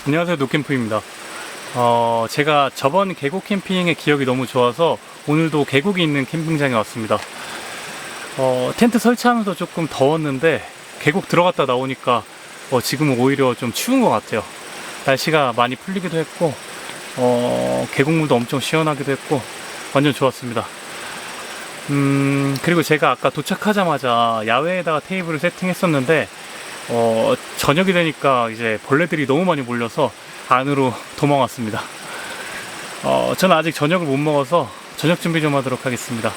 안녕하세요, 노캠프입니다. 제가 저번 계곡 캠핑의 기억이 너무 좋아서 오늘도 계곡이 있는 캠핑장에 왔습니다. 텐트 설치하면서 조금 더웠는데 계곡 들어갔다 나오니까 지금은 오히려 좀 추운 것 같아요. 날씨가 많이 풀리기도 했고 계곡물도 엄청 시원하기도 했고 완전 좋았습니다. 그리고 제가 아까 도착하자마자 야외에다가 테이블을 세팅했었는데 저녁이 되니까 이제 벌레들이 너무 많이 몰려서 안으로 도망왔습니다. 저는 아직 저녁을 못 먹어서 저녁 준비 좀 하도록 하겠습니다.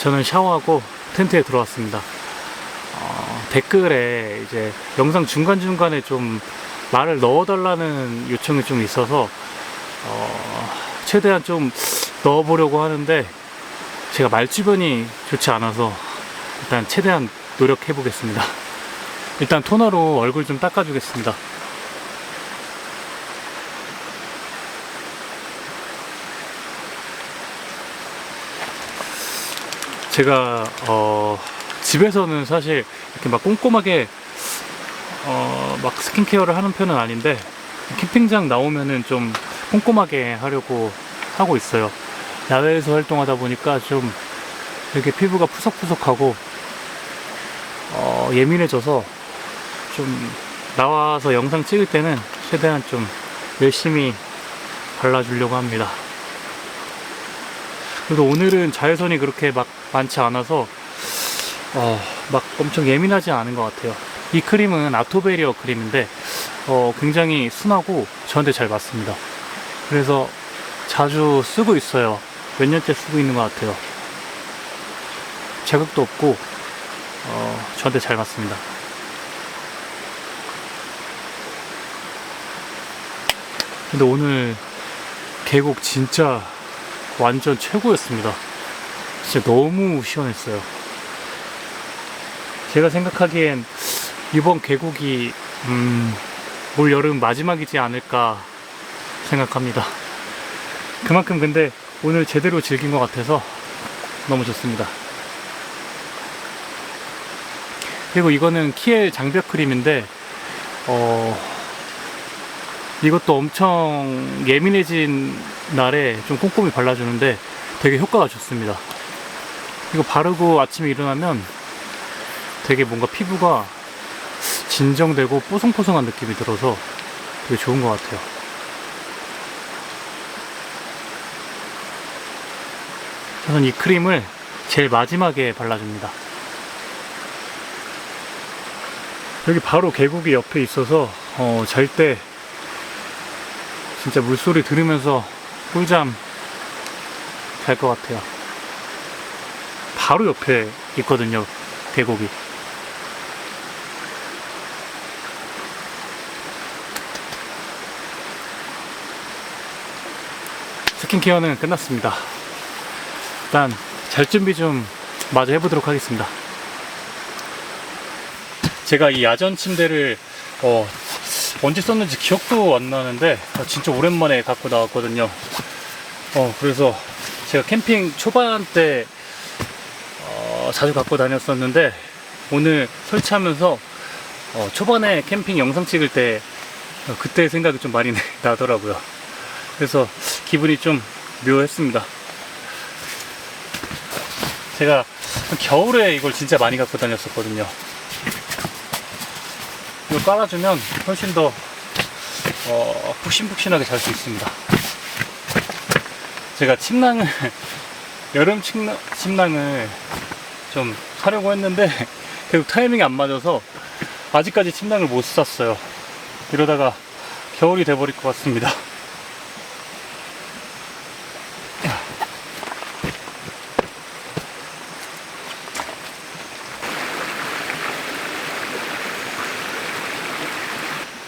저는 샤워하고 텐트에 들어왔습니다. 댓글에 이제 영상 중간중간에 좀 말을 넣어달라는 요청이 좀 있어서 최대한 좀 넣어보려고 하는데 제가 말주변이 좋지 않아서 일단 최대한 노력해 보겠습니다. 일단 토너로 얼굴 좀 닦아주겠습니다. 제가 집에서는 사실 이렇게 막 꼼꼼하게 막 스킨케어를 하는 편은 아닌데 캠핑장 나오면은 좀 꼼꼼하게 하려고 하고 있어요. 야외에서 활동하다 보니까 좀 이렇게 피부가 푸석푸석하고 예민해져서 좀 나와서 영상 찍을 때는 최대한 좀 열심히 발라주려고 합니다. 그래도 오늘은 자외선이 그렇게 막 많지 않아서 막 엄청 예민하지 않은 것 같아요. 이 크림은 아토베리어 크림인데 굉장히 순하고 저한테 잘 맞습니다. 그래서 자주 쓰고 있어요. 몇 년째 쓰고 있는 것 같아요. 자극도 없고 저한테 잘 맞습니다. 근데 오늘 계곡 진짜 완전 최고였습니다. 진짜 너무 시원했어요. 제가 생각하기엔 이번 계곡이 올 여름 마지막이지 않을까 생각합니다. 그만큼 근데 오늘 제대로 즐긴 것 같아서 너무 좋습니다. 그리고 이거는 키엘 장벽 크림인데 이것도 엄청 예민해진 날에 좀 꼼꼼히 발라주는데 되게 효과가 좋습니다. 이거 바르고 아침에 일어나면 되게 뭔가 피부가 진정되고 뽀송뽀송한 느낌이 들어서 되게 좋은 것 같아요. 저는 이 크림을 제일 마지막에 발라줍니다. 여기 바로 계곡이 옆에 있어서 잘 때 진짜 물소리 들으면서 꿀잠 잘 것 같아요. 바로 옆에 있거든요, 계곡이. 스킨케어는 끝났습니다. 일단 잘 준비 좀 마저 해보도록 하겠습니다. 제가 이 야전 침대를 언제 썼는지 기억도 안 나는데 진짜 오랜만에 갖고 나왔거든요. 그래서 제가 캠핑 초반 때 자주 갖고 다녔었는데 오늘 설치하면서 초반에 캠핑 영상 찍을 때 그때 생각이 좀 많이 나더라고요. 그래서 기분이 좀 묘했습니다. 제가 겨울에 이걸 진짜 많이 갖고 다녔었거든요. 이거 깔아주면 훨씬 더 푹신푹신하게 잘 수 있습니다. 제가 침낭을 여름 침낭을 좀 사려고 했는데 계속 타이밍이 안 맞아서 아직까지 침낭을 못 샀어요. 이러다가 겨울이 돼버릴 것 같습니다.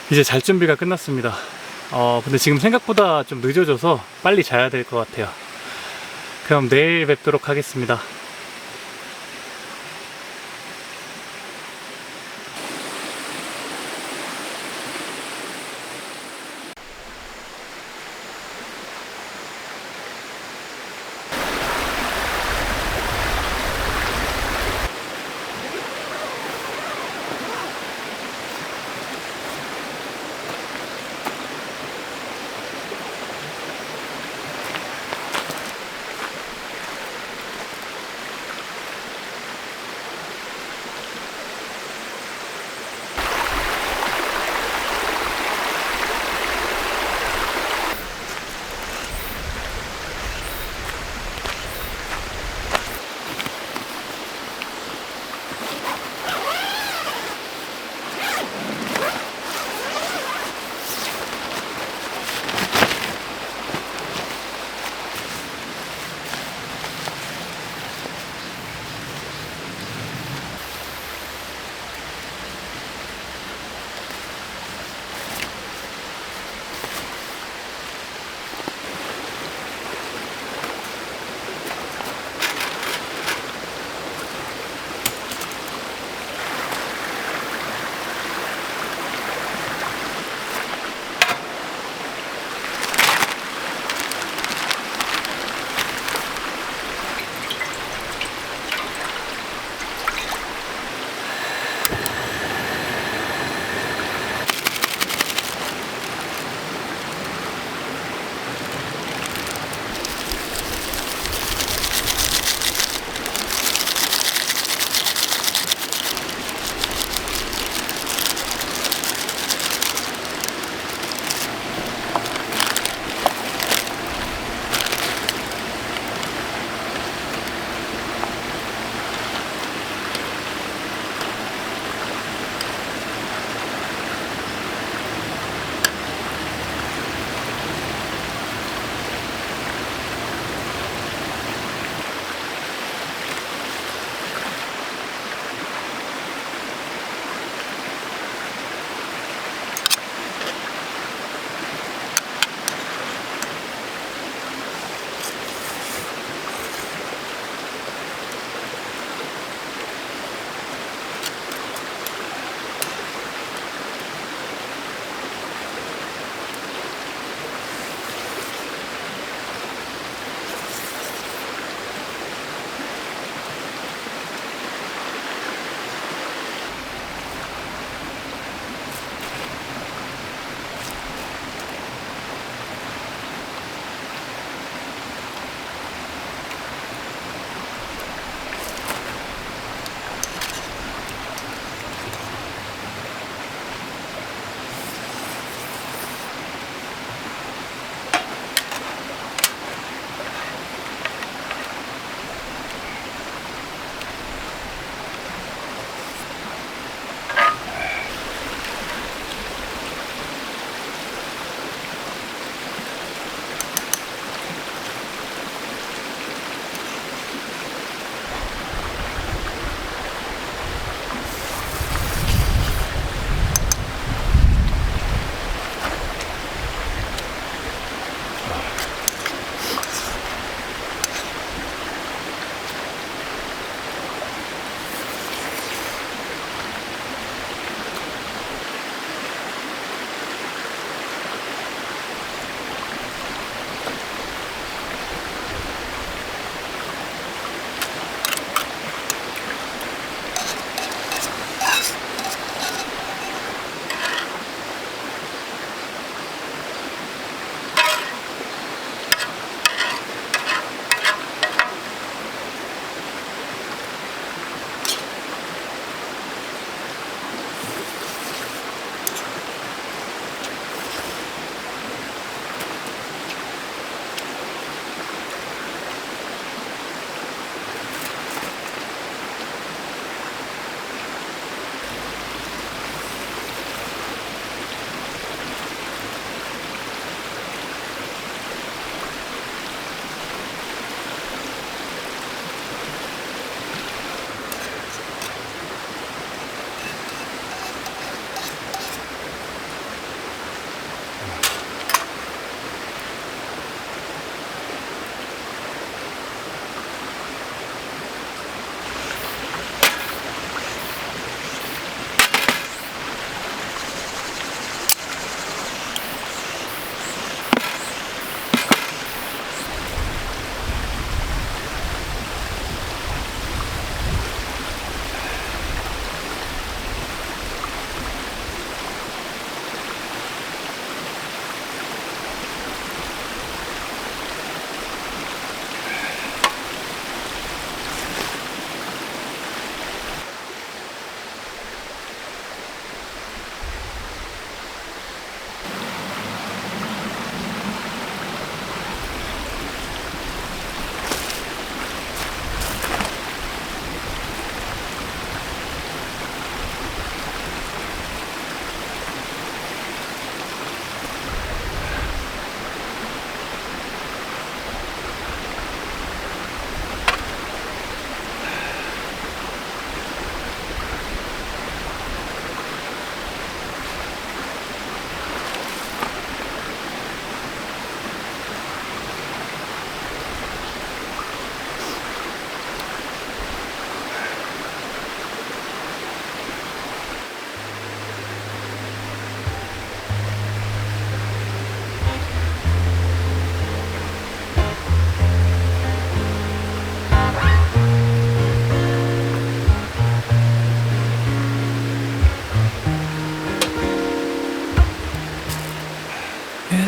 이제 잘 준비가 끝났습니다. 근데 지금 생각보다 좀 늦어져서 빨리 자야 될 것 같아요. 그럼 내일 뵙도록 하겠습니다.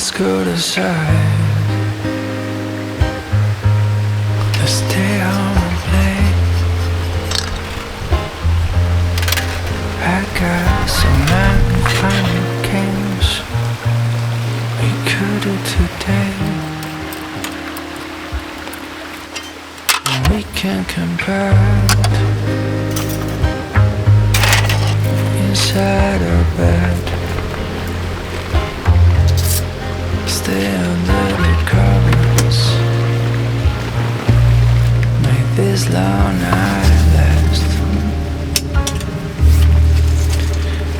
let's go to side. Let's stay home and play. I got so many final games we could do today. We can compare inside our bed. Stay under the covers. Make this long night last.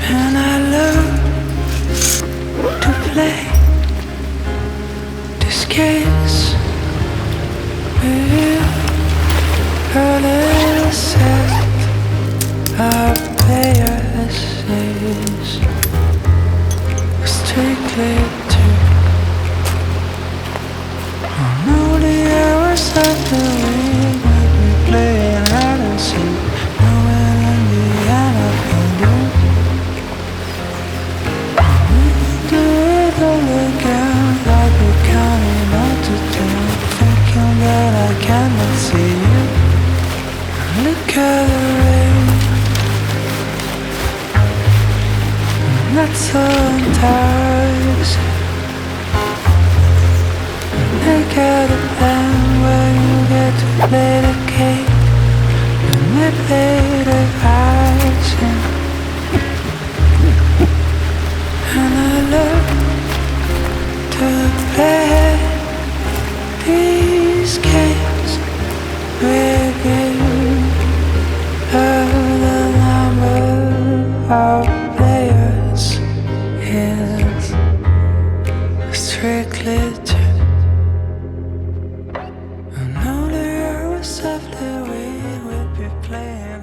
And I love to play this games with you. A little set of players is strictly two. I know the hours of the week we'll be playing hide and seek, knowing in the end I can do it all again, like we're counting on to ten, thinking that I cannot see you. Look at the rain, not so enticed. Look at the plan where you get to play the game and they play the icing. And I love to play these games with you. The number of players is strictly two. I know the hours of the week we'll be playing